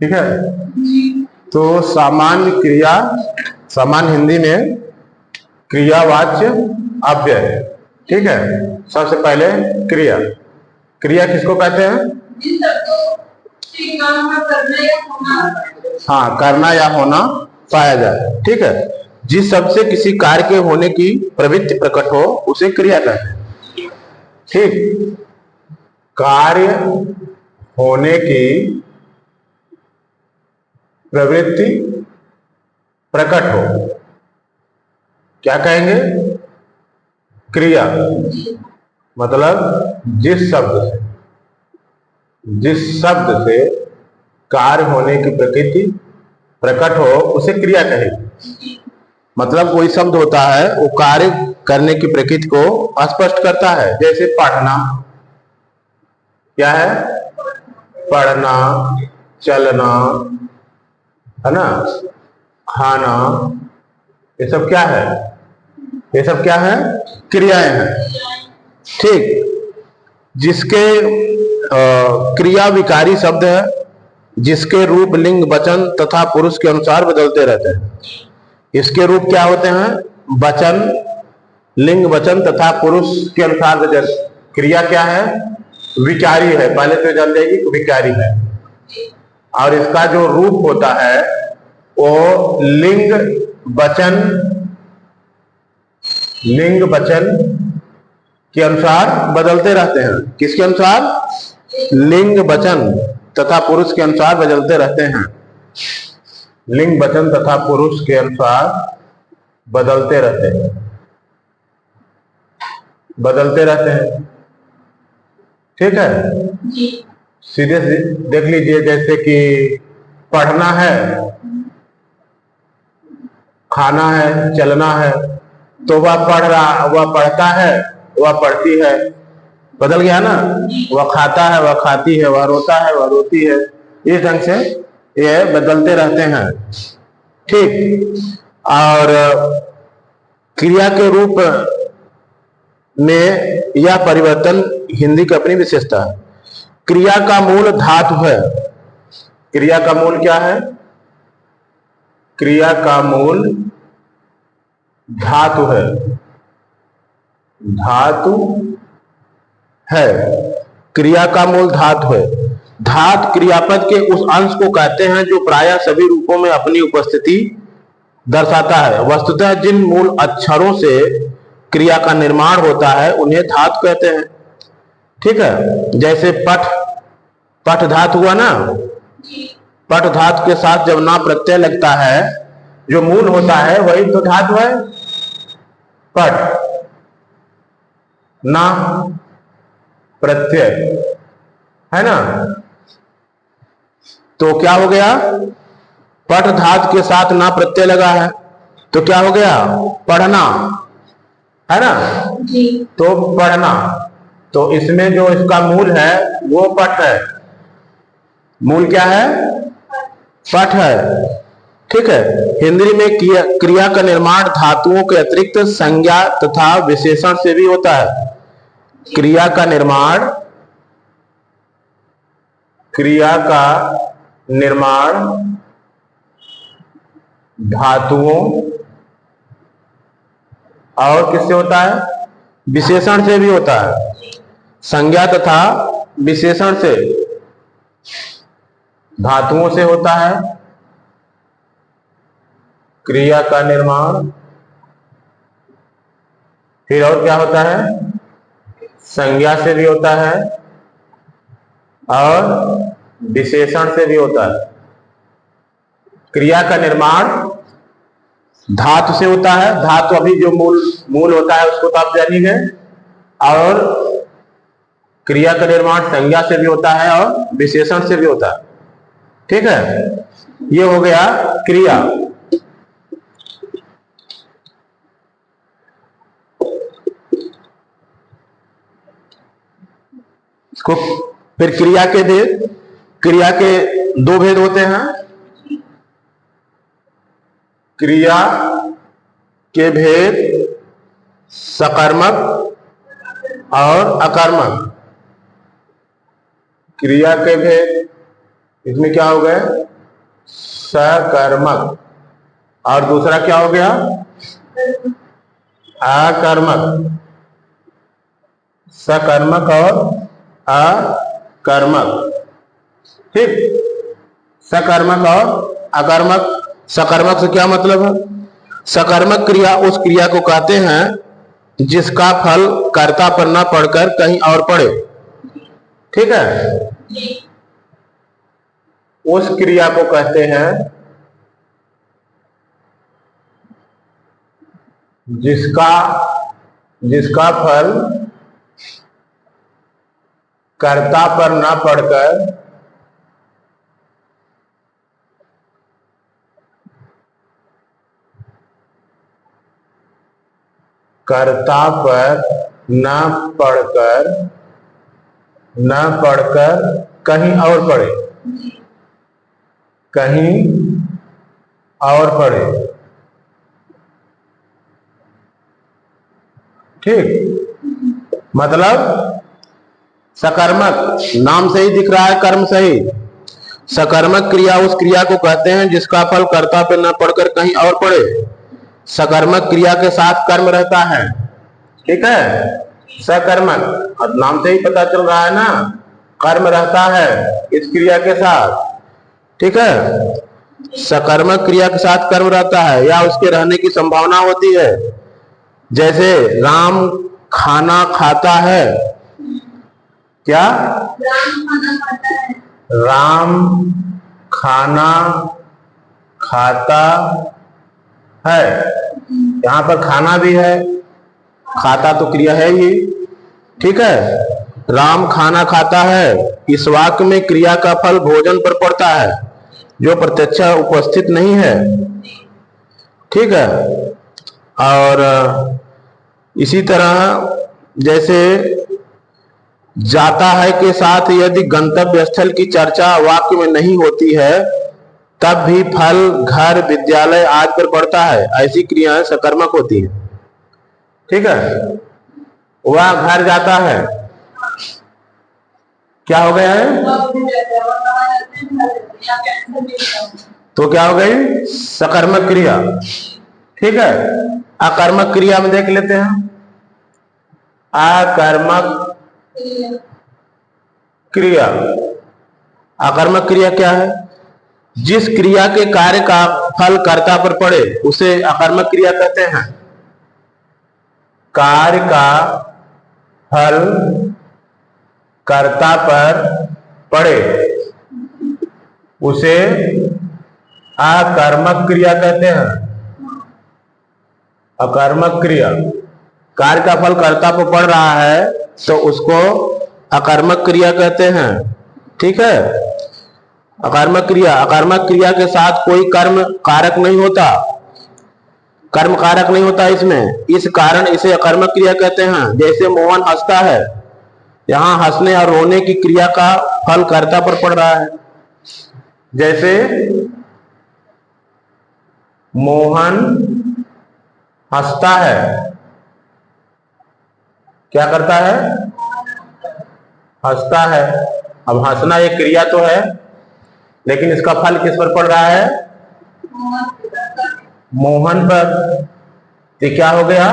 ठीक है। तो सामान्य क्रिया, सामान्य हिंदी में क्रियावाच्य अव्यय। ठीक है। सबसे पहले क्रिया, क्रिया किसको कहते हैं? हाँ, करना या होना पाया जाए। ठीक है। जिस शब्द से किसी कार्य के होने की प्रवृत्ति प्रकट हो उसे क्रिया कहते हैं। ठीक। कार्य होने की प्रवृत्ति प्रकट हो क्या कहेंगे? क्रिया। मतलब जिस शब्द से कार्य होने की प्रकृति प्रकट हो उसे क्रिया कहेंगे। मतलब कोई शब्द होता है वो कार्य करने की प्रकृति को स्पष्ट करता है। जैसे पढ़ना, क्या है? पढ़ना, चलना, है ना, खाना, ये सब क्या है? ये सब क्या है? क्रियाएं हैं। ठीक। जिसके क्रिया विकारी शब्द है, जिसके रूप लिंग वचन तथा पुरुष के अनुसार बदलते रहते हैं। इसके रूप क्या होते हैं? वचन, लिंग वचन तथा पुरुष के अनुसार बदल। क्रिया क्या है? विकारी है। पहले तो जान जाइए कि विकारी है। और इसका जो रूप होता है वो लिंग वचन के अनुसार बदलते रहते हैं। किसके अनुसार? लिंग वचन तथा पुरुष के अनुसार बदलते रहते हैं। लिंग वचन तथा पुरुष के अनुसार बदलते रहते हैं। ठीक है। सीधे देख लीजिए, जैसे कि पढ़ना है, खाना है, चलना है, तो वह पढ़ता है, वह पढ़ती है। बदल गया ना? वह खाता है, वह खाती है, वह रोता है, वह रोती है। इस ढंग से ये बदलते रहते हैं। ठीक। और क्रिया के रूप में यह परिवर्तन हिंदी की अपनी विशेषता है। क्रिया का मूल धातु है। क्रिया का मूल क्या है? क्रिया का मूल धातु है। क्रिया का मूल धातु है। धातु क्रियापद के उस अंश को कहते हैं जो प्रायः सभी रूपों में अपनी उपस्थिति दर्शाता है। वस्तुतः जिन मूल अक्षरों से क्रिया का निर्माण होता है उन्हें धातु कहते हैं। ठीक है। जैसे पठ धातु हुआ ना, पठ धातु के साथ जब ना प्रत्यय लगता है, जो मूल होता है वही तो धातु है। पठ, ना प्रत्यय, है ना। तो क्या हो गया? पठ धातु के साथ ना प्रत्यय लगा है तो क्या हो गया? पढ़ना, है ना। तो पढ़ना, तो इसमें जो इसका मूल है वो पठ है। मूल क्या है? पठ है। ठीक है। हिंदी में क्रिया का निर्माण धातुओं के अतिरिक्त संज्ञा तथा विशेषण से भी होता है। क्रिया का निर्माण धातुओं और किससे होता है? विशेषण से भी होता है। संज्ञा तथा विशेषण से, धातुओं से होता है क्रिया का निर्माण। फिर और क्या होता है? संज्ञा से भी होता है और विशेषण से भी होता है। क्रिया का निर्माण धातु से होता है। धातु अभी जो मूल होता है उसको तो आप जानिए। और क्रिया का निर्माण संज्ञा से भी होता है और विशेषण से भी होता है। ठीक है। ये हो गया क्रिया। फिर क्रिया के दो भेद होते हैं। क्रिया के भेद सकर्मक और अकर्मक। क्रिया के भेद इसमें क्या हो गया, सकर्मक, और दूसरा क्या हो गया, अकर्मक। सकर्मक और अकर्मक, ठीक। सकर्मक और अकर्मक। सकर्मक से क्या मतलब है, सकर्मक क्रिया उस क्रिया को कहते हैं जिसका फल कर्ता पर न पड़कर कहीं और पड़े, ठीक है। उस क्रिया को कहते हैं जिसका फल कर्ता पर न पड़कर कर्ता पर न पड़कर कहीं और पड़े, कहीं और पड़े, ठीक। मतलब सकर्मक नाम से ही दिख रहा है, कर्म सही। सकर्मक क्रिया उस क्रिया को कहते हैं जिसका फल कर्ता पर न पड़कर कहीं और पड़े। सकर्मक क्रिया के साथ कर्म रहता है, ठीक है। सकर्मक, अब नाम से ही पता चल रहा है ना, कर्म रहता है इस क्रिया के साथ, ठीक है। सकर्मक क्रिया के साथ कर्म रहता है या उसके रहने की संभावना होती है। जैसे राम खाना खाता है, क्या, राम खाना खाता है। यहां पर खाना भी है, खाता तो क्रिया है ही, ठीक है। राम खाना खाता है, इस वाक्य में क्रिया का फल भोजन पर पड़ता है जो प्रत्यक्ष उपस्थित नहीं है, ठीक है। और इसी तरह जैसे जाता है के साथ यदि गंतव्य स्थल की चर्चा वाक्य में नहीं होती है तब भी फल घर विद्यालय आदि पर पड़ता है। ऐसी क्रियाएं सकर्मक होती हैं, ठीक है। वह घर जाता है, क्या हो गया है, तो क्या हो गई, सकर्मक क्रिया, ठीक है। अकर्मक क्रिया में देख लेते हैं। अकर्मक क्रिया, अकर्मक क्रिया क्या है, जिस क्रिया के कार्य का फल कर्ता पर पड़े उसे अकर्मक क्रिया कहते हैं। कार्य का फल कर्ता पर पड़े उसे अकर्मक क्रिया कहते हैं। अकर्मक क्रिया, कार्य का फल कर्ता पर पड़ रहा है तो उसको अकर्मक क्रिया कहते हैं, ठीक है। अकर्मक क्रिया, अकर्मक क्रिया के साथ कोई कर्म कारक नहीं होता, कर्म कारक नहीं होता इसमें, इस कारण इसे अकर्मक क्रिया कहते हैं। जैसे मोहन हंसता है, यहां हंसने और रोने की क्रिया का फल कर्ता पर पड़ रहा है। जैसे मोहन हंसता है, क्या करता है, हंसता है। अब हंसना एक क्रिया तो है, लेकिन इसका फल किस पर पड़ रहा है, मोहन पर। ये क्या हो गया,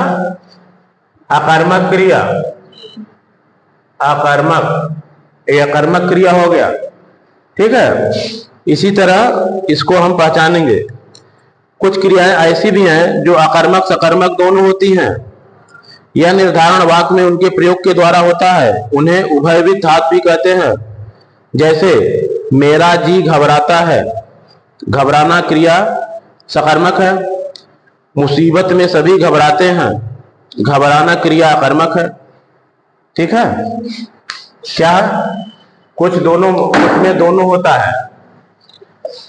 अकर्मक क्रिया, अकर्मक, ये अकर्मक क्रिया हो गया, ठीक है। इसी तरह इसको हम पहचानेंगे। कुछ क्रियाएं ऐसी भी हैं जो अकर्मक सकर्मक दोनों होती हैं। यह निर्धारण वाक्य में उनके प्रयोग के द्वारा होता है, उन्हें उभयविध धातु भी कहते हैं। जैसे मेरा जी घबराता है, घबराना क्रिया सकर्मक है। मुसीबत में सभी घबराते हैं, घबराना क्रिया अकर्मक है, ठीक है। क्या, कुछ दोनों, उसमें दोनों होता है।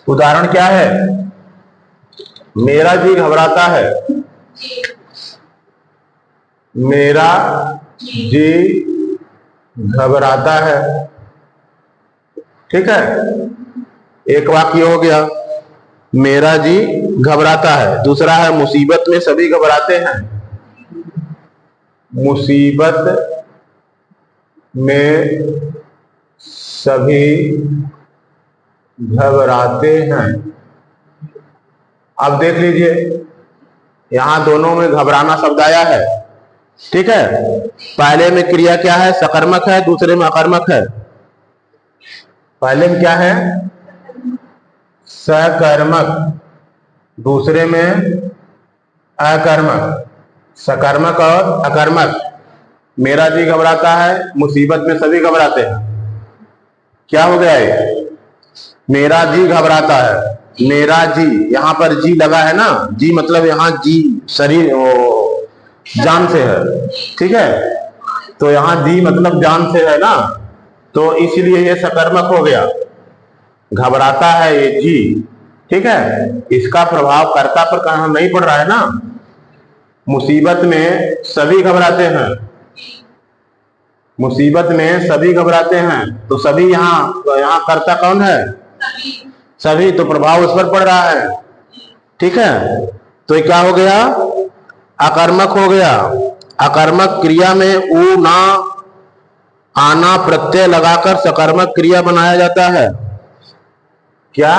उदाहरण क्या है, मेरा जी घबराता है, मेरा जी घबराता है, ठीक है। एक वाक्य हो गया, मेरा जी घबराता है। दूसरा है मुसीबत में सभी घबराते हैं, मुसीबत में सभी घबराते हैं। अब देख लीजिए, यहां दोनों में घबराना शब्द आया है, ठीक है। पहले में क्रिया क्या है? सकर्मक है, दूसरे में अकर्मक है। पहले में क्या है? सकर्मक, दूसरे में अकर्मक। सकर्मक और अकर्मक। मेरा जी घबराता है, मुसीबत में सभी घबराते हैं। क्या हो गया ये? मेरा जी घबराता है। मेरा जी, यहां पर जी लगा है ना, जी मतलब यहां जी शरीर जान से है, ठीक है। तो यहां जी मतलब जान से है ना, तो इसलिए ये सकर्मक हो गया। घबराता है ये जी, ठीक है। इसका प्रभाव कर्ता पर कहां नहीं पड़ रहा है ना। मुसीबत में सभी घबराते हैं, मुसीबत में सभी घबराते हैं, तो सभी यहाँ कर्ता कौन है? सभी। तो प्रभाव उस पर पड़ रहा है, ठीक है। तो ये क्या हो गया? अकर्मक हो गया। अकर्मक क्रिया में ऊ ना आना प्रत्यय लगाकर सकर्मक क्रिया बनाया जाता है। क्या?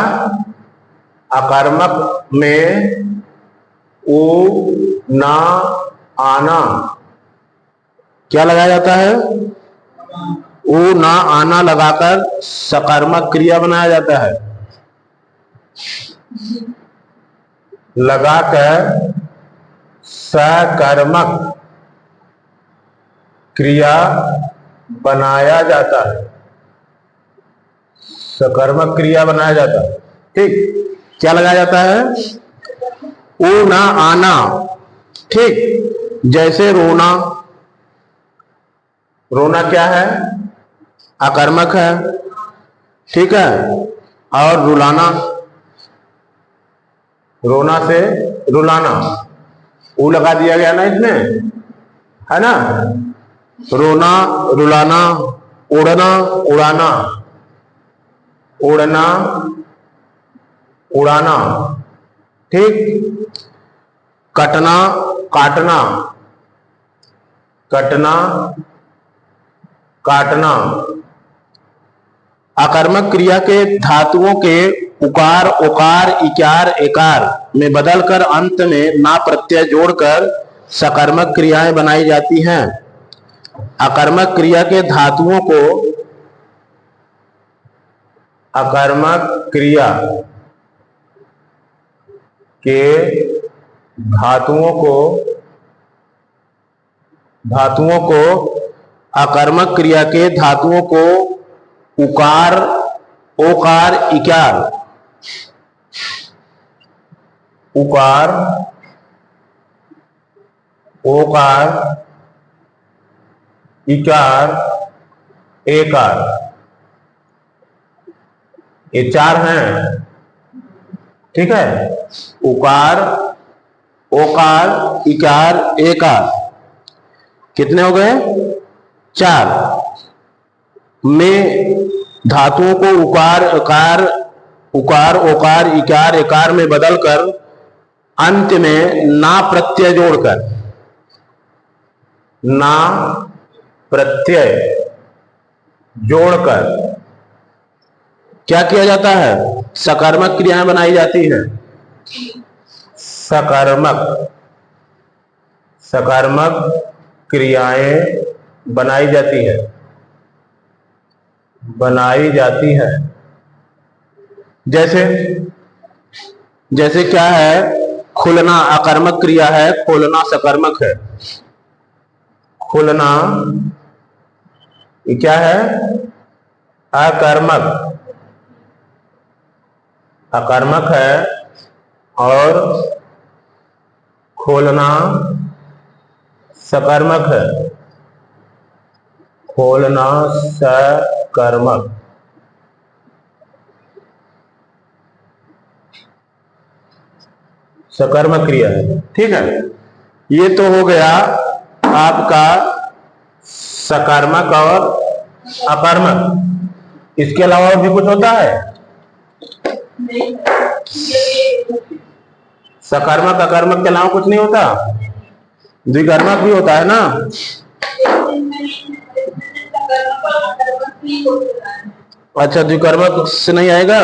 अकर्मक में ऊ ना आना क्या लगाया जाता है? ऊ ना आना लगाकर सकर्मक क्रिया बनाया जाता है। लगाकर सकर्मक क्रिया बनाया जाता है। सकर्मक क्रिया बनाया जाता है, ठीक। क्या लगाया जाता है? ऊ ना आना, ठीक। जैसे रोना, रोना क्या है? अकर्मक है, ठीक है। और रुलाना, रोना से रुलाना, ऊ लगा दिया गया ना इसमें, है ना। रोना, रुलाना, उड़ना, उड़ाना, उड़ना, उड़ाना, ठीक। कटना, काटना, कटना, काटना। अकर्मक क्रिया के धातुओं के उकार, ओकार, इकार, एकार में बदलकर अंत में ना प्रत्यय जोड़कर सकर्मक क्रियाएं बनाई जाती हैं। अकर्मक क्रिया के धातुओं को, अकर्मक क्रिया के धातुओं को अकर्मक क्रिया के धातुओं को उकार, ओकार, इकार, उकार, ओकार, इकार, एकार, ये चार हैं, ठीक है। उकार, ओकार, इकार, एकार, कितने हो गए? चार। में धातुओं को उकार, उकार, ओकार, इकार, एकार में बदलकर अंत में ना प्रत्यय जोड़कर, ना प्रत्यय जोड़कर क्या किया जाता है? सकर्मक क्रियाएं बनाई जाती है। सकर्मक क्रियाएं बनाई जाती है। जैसे क्या है? खुलना अकर्मक क्रिया है, खोलना सकर्मक है। खुलना ये क्या है? अकर्मक है, और खोलना सकर्मक है। खोलना सकर्मक। सकर्मक क्रिया है, ठीक है। ये तो हो गया आपका सकर्मक और अकर्मक। इसके अलावा और भी कुछ होता है? सकर्मक अकर्मक के अलावा कुछ नहीं होता? द्विकर्मक भी होता है ना। अच्छा, द्विकर्मक से नहीं आएगा।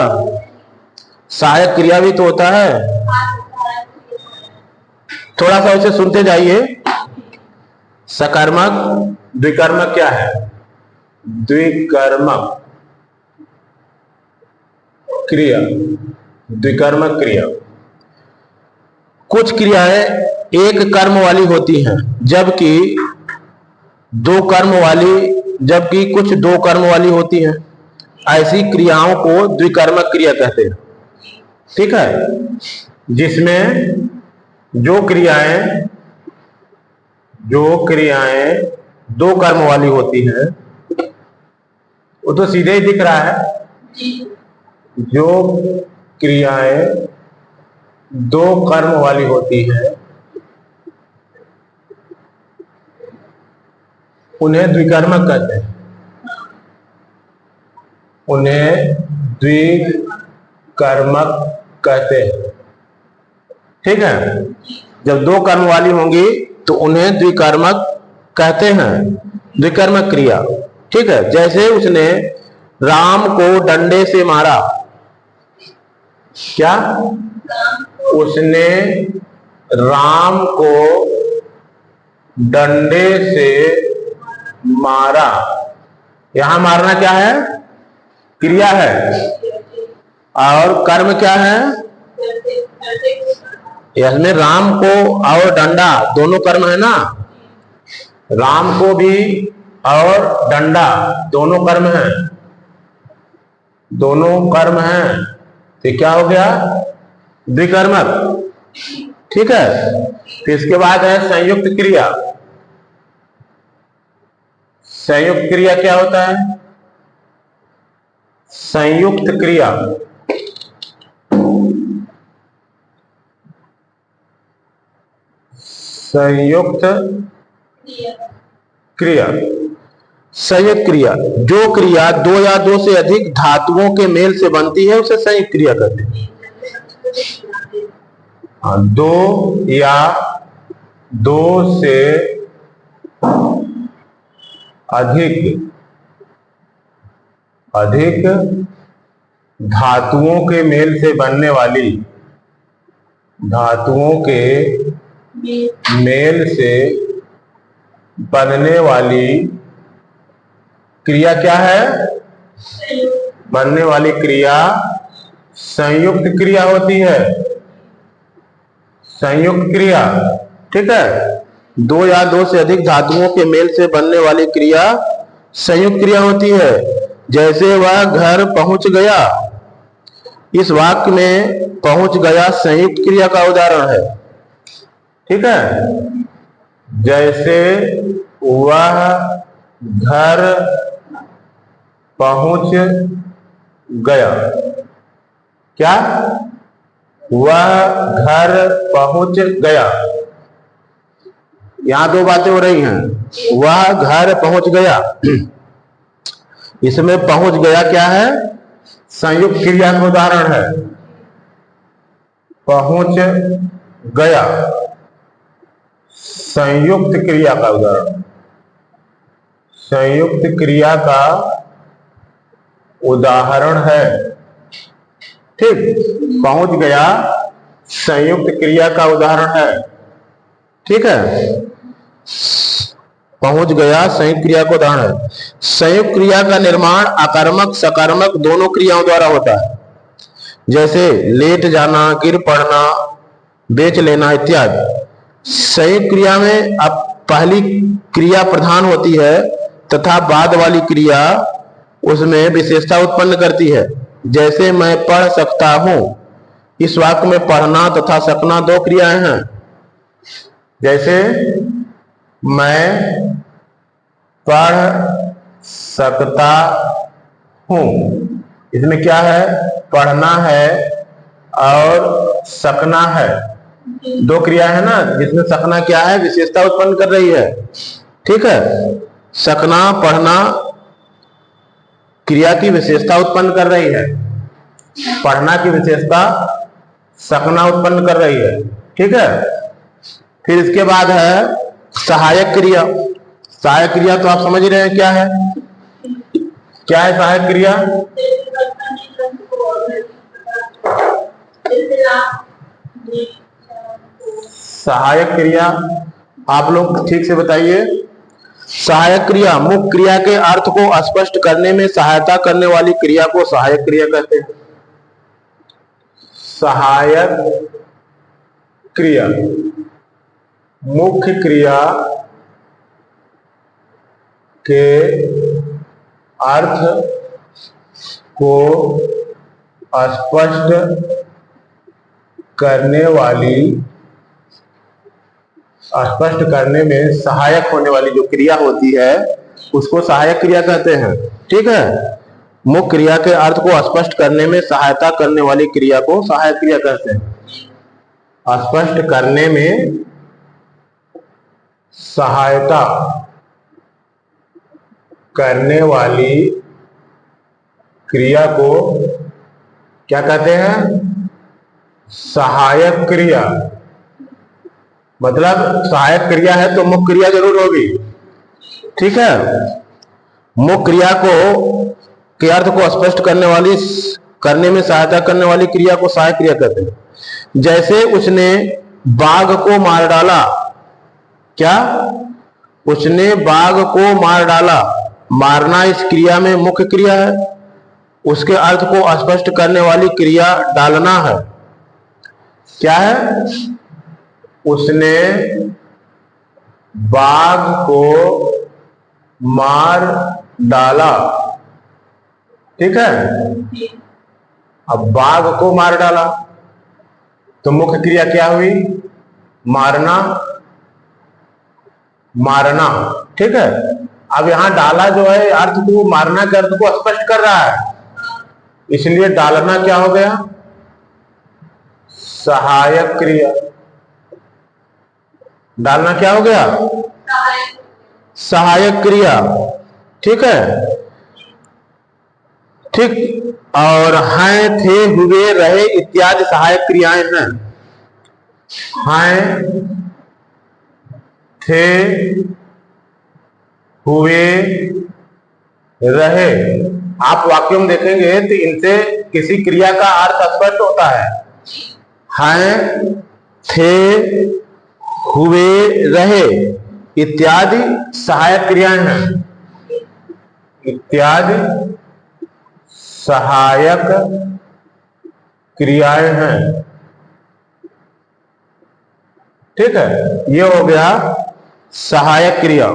सहायक क्रिया भी तो होता है। थोड़ा सा उसे सुनते जाइए। सकर्मक, द्विकर्मक क्या है? द्विकर्मक क्रिया, द्विकर्मक क्रिया। कुछ क्रियाएं एक कर्म वाली होती हैं, जबकि कुछ दो कर्म वाली होती हैं। ऐसी क्रियाओं को द्विकर्मक क्रिया कहते हैं। ठीक है, जिसमें जो क्रियाएं दो कर्म वाली होती हैं, वो तो सीधे ही दिख रहा है। जो क्रियाएं दो कर्म वाली होती है उन्हें द्विकर्मक कहते हैं। उन्हें द्विकर्मक कहते हैं। ठीक है, जब दो कर्म वाली होंगी तो उन्हें द्विकर्मक कहते हैं, द्विकर्मक क्रिया। ठीक है, जैसे उसने राम को डंडे से मारा। क्या? उसने राम को डंडे से मारा। यहां मारना क्या है? क्रिया है। और कर्म क्या है? इसमें राम को और डंडा दोनों कर्म है ना। राम को भी और डंडा दोनों कर्म है, दोनों कर्म है। तो क्या हो गया? द्विकर्मक। ठीक है, तो इसके बाद है संयुक्त क्रिया। संयुक्त क्रिया क्या होता है? संयुक्त क्रिया संयुक्त क्रिया संयुक्त क्रिया, जो क्रिया दो या दो से अधिक धातुओं के मेल से बनती है उसे संयुक्त क्रिया कहते हैं। दो या दो से अधिक धातुओं के मेल से बनने वाली, धातुओं के मेल से बनने वाली क्रिया क्या है? बनने वाली क्रिया संयुक्त क्रिया होती है। संयुक्त क्रिया। ठीक है, दो या दो से अधिक धातुओं के मेल से बनने वाली क्रिया संयुक्त क्रिया होती है। जैसे वह घर पहुंच गया, इस वाक्य में पहुंच गया संयुक्त क्रिया का उदाहरण है। ठीक है, जैसे वह घर पहुंच गया। क्या? वह घर पहुंच गया। यहां दो बातें हो रही हैं। वह घर पहुंच गया, इसमें पहुंच गया क्या है? संयुक्त क्रिया का उदाहरण है। पहुंच गया संयुक्त क्रिया का उदाहरण, संयुक्त क्रिया का उदाहरण है। ठीक, पहुंच गया संयुक्त क्रिया का उदाहरण है। ठीक है, पहुंच गया संयुक्त क्रिया का उदाहरण है। संयुक्त क्रिया का निर्माण अकर्मक सकर्मक दोनों क्रियाओं द्वारा होता है। जैसे लेट जाना, गिर पड़ना, बेच लेना इत्यादि। संयुक्त क्रिया में अब पहली क्रिया प्रधान होती है तथा बाद वाली क्रिया उसमें विशेषता उत्पन्न करती है। जैसे मैं पढ़ सकता हूं, इस वाक्य में पढ़ना तथा सकना दो क्रियाएं हैं। जैसे मैं पढ़ सकता हूं, इसमें क्या है? पढ़ना है और सकना है, दो क्रिया है ना, जिसमें सकना क्या है? विशेषता उत्पन्न कर रही है। ठीक है, सकना पढ़ना क्रिया की विशेषता उत्पन्न कर रही है, पढ़ना की विशेषता सकना उत्पन्न कर रही है। ठीक है, फिर इसके बाद है सहायक क्रिया। सहायक क्रिया तो आप समझ रहे हैं क्या है? क्या है सहायक क्रिया? सहायक क्रिया आप लोग ठीक से बताइए। सहायक क्रिया मुख्य क्रिया के अर्थ को स्पष्ट करने में सहायता करने वाली क्रिया को सहायक क्रिया कहते हैं। सहायक क्रिया मुख्य क्रिया के अर्थ को स्पष्ट करने में सहायक होने वाली जो क्रिया होती है उसको सहायक क्रिया कहते हैं। ठीक है, मुख्य क्रिया के अर्थ को स्पष्ट करने में सहायता करने वाली क्रिया को सहायक क्रिया कहते हैं। स्पष्ट करने में सहायता करने वाली क्रिया को क्या कहते हैं? सहायक क्रिया। मतलब सहायक क्रिया है तो मुख्य क्रिया जरूर होगी। ठीक है, मुख्य क्रिया को के अर्थ को स्पष्ट करने में सहायता करने वाली क्रिया को सहायक क्रिया कहते हैं। जैसे उसने बाघ को मार डाला। क्या? उसने बाघ को मार डाला। मारना इस क्रिया में मुख्य क्रिया है। उसके अर्थ को स्पष्ट करने वाली क्रिया डालना है। क्या है? उसने बाघ को मार डाला। ठीक है, अब बाघ को मार डाला तो मुख्य क्रिया क्या हुई? मारना। मारना। ठीक है, अब यहां डाला जो है अर्थ को, मारना के अर्थ को स्पष्ट कर रहा है, इसलिए डालना क्या हो गया? सहायक क्रिया। डालना क्या हो गया? सहायक क्रिया। ठीक है, ठीक। और हैं, थे, हुए, रहे इत्यादि सहायक क्रियाएं हैं। हैं, थे, हुए, रहे आप वाक्यों में देखेंगे तो इनसे किसी क्रिया का अर्थ स्पष्ट होता है। हैं, थे, हुए, रहे इत्यादि सहायक क्रियाएं हैं। इत्यादि सहायक क्रियाएं हैं। ठीक है, ये हो गया सहायक क्रिया।